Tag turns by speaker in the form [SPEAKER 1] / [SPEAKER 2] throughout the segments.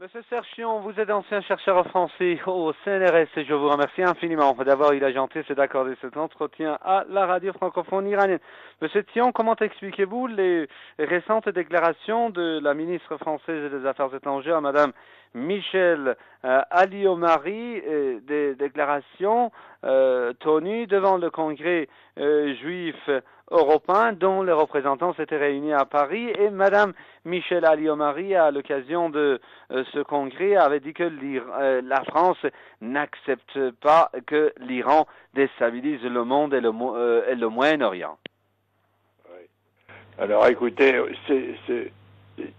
[SPEAKER 1] Monsieur Serchion, vous êtes ancien chercheur français au CNRS et je vous remercie infiniment d'avoir eu la gentillesse d'accorder cet entretien à la radio francophone iranienne. Monsieur Thion, comment expliquez-vous les récentes déclarations de la ministre française des Affaires étrangères, Madame Michel Alliot-Marie, des déclarations tenues devant le Congrès juif européen dont les représentants s'étaient réunis à Paris et Madame Michel Alliot-Marie, à l'occasion de ce congrès, avait dit que la France n'accepte pas que l'Iran déstabilise le monde et le Moyen-Orient.
[SPEAKER 2] Oui. Alors écoutez,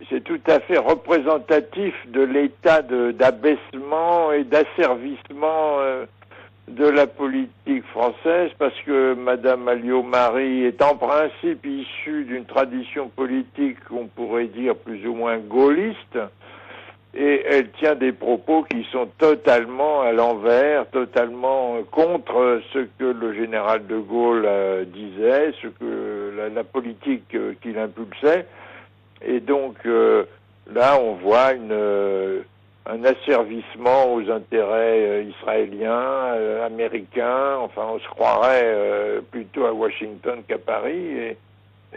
[SPEAKER 2] c'est tout à fait représentatif de l'état d'abaissement et d'asservissement de la politique française, parce que Madame Alliot-Marie est en principe issue d'une tradition politique qu'on pourrait dire plus ou moins gaulliste, et elle tient des propos qui sont totalement à l'envers, totalement contre ce que le général de Gaulle disait, ce que la politique qu'il impulsait. Et donc là, on voit un asservissement aux intérêts israéliens, américains. Enfin, on se croirait plutôt à Washington qu'à Paris,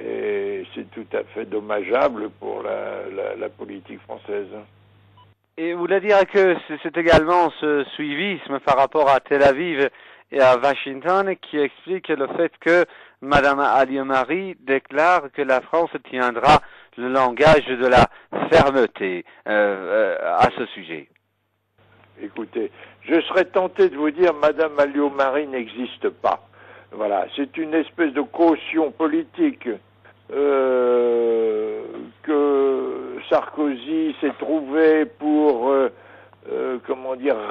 [SPEAKER 2] et c'est tout à fait dommageable pour la politique française.
[SPEAKER 1] Et vous voulez dire que c'est également ce suivisme par rapport à Tel Aviv et à Washington qui explique le fait que Madame Alliot-Marie déclare que la France tiendra le langage de la fermeté à ce sujet.
[SPEAKER 2] Écoutez, je serais tenté de vous dire Madame Alliot-Marie n'existe pas. Voilà, c'est une espèce de caution politique que Sarkozy s'est trouvé pour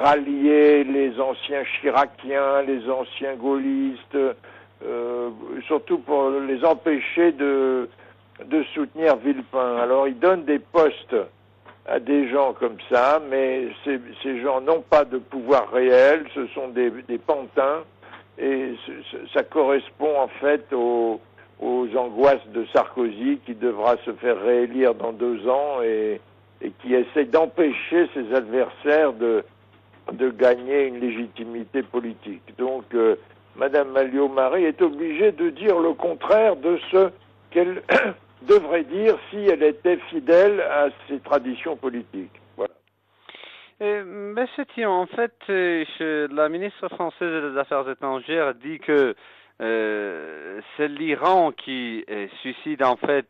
[SPEAKER 2] rallier les anciens chiraciens, les anciens gaullistes, surtout pour les empêcher de soutenir Villepin. Alors il donne des postes à des gens comme ça, mais ces gens n'ont pas de pouvoir réel, ce sont des pantins, et ça correspond en fait aux angoisses de Sarkozy, qui devra se faire réélire dans 2 ans et qui essaie d'empêcher ses adversaires de gagner une légitimité politique. Donc Madame Alliot-Marie est obligée de dire le contraire de ce qu'elle devrait dire si elle était fidèle à ses traditions politiques. Voilà.
[SPEAKER 1] Monsieur Thion, en fait, la ministre française des Affaires étrangères dit que c'est l'Iran qui suscite en fait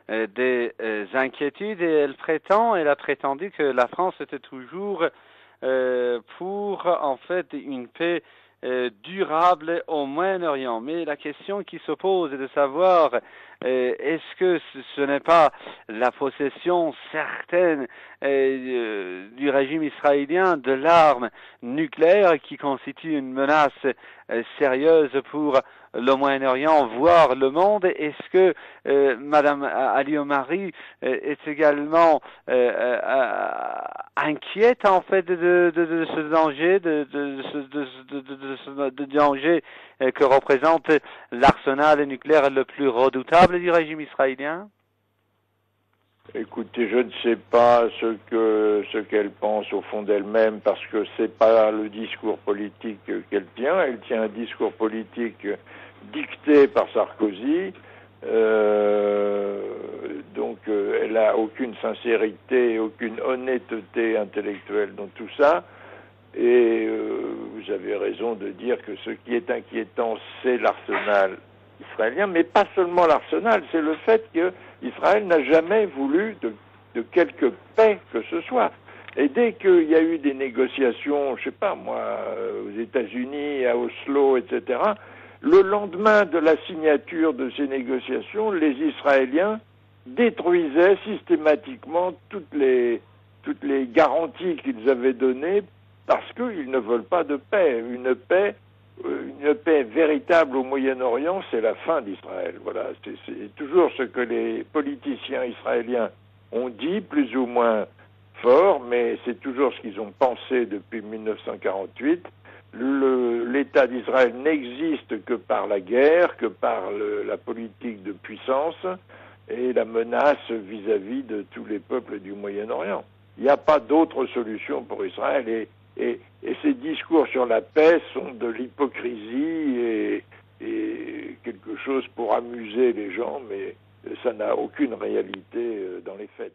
[SPEAKER 1] des inquiétudes, et elle a prétendu que la France était toujours pour en fait une paix durable au Moyen-Orient. Mais la question qui se pose est de savoir est-ce que ce n'est pas la possession certaine du régime israélien de l'arme nucléaire qui constitue une menace sérieuse pour le Moyen-Orient, voire le monde? Est-ce que Madame Alliot-Marie est également inquiète en fait de ce danger, de ce danger que représente l'arsenal nucléaire le plus redoutable du régime israélien?
[SPEAKER 2] Écoutez, je ne sais pas ce qu'elle pense au fond d'elle-même, parce que c'est pas le discours politique qu'elle tient. Elle tient un discours politique dicté par Sarkozy. Donc elle a aucune sincérité, aucune honnêteté intellectuelle dans tout ça. Et vous avez raison de dire que ce qui est inquiétant, c'est l'arsenal israélien, mais pas seulement l'arsenal, c'est le fait que Israël n'a jamais voulu de quelque paix que ce soit. Et dès qu'il y a eu des négociations, je sais pas moi, aux États-Unis, à Oslo, etc., le lendemain de la signature de ces négociations, les Israéliens détruisaient systématiquement toutes les garanties qu'ils avaient données, parce qu'ils ne veulent pas de paix. Une paix véritable au Moyen-Orient, c'est la fin d'Israël. Voilà, c'est toujours ce que les politiciens israéliens ont dit, plus ou moins fort, mais c'est toujours ce qu'ils ont pensé depuis 1948. L'État d'Israël n'existe que par la guerre, que par la politique de puissance et la menace vis-à-vis de tous les peuples du Moyen-Orient. Il n'y a pas d'autre solution pour Israël. Et ces discours sur la paix sont de l'hypocrisie et quelque chose pour amuser les gens, mais ça n'a aucune réalité dans les faits.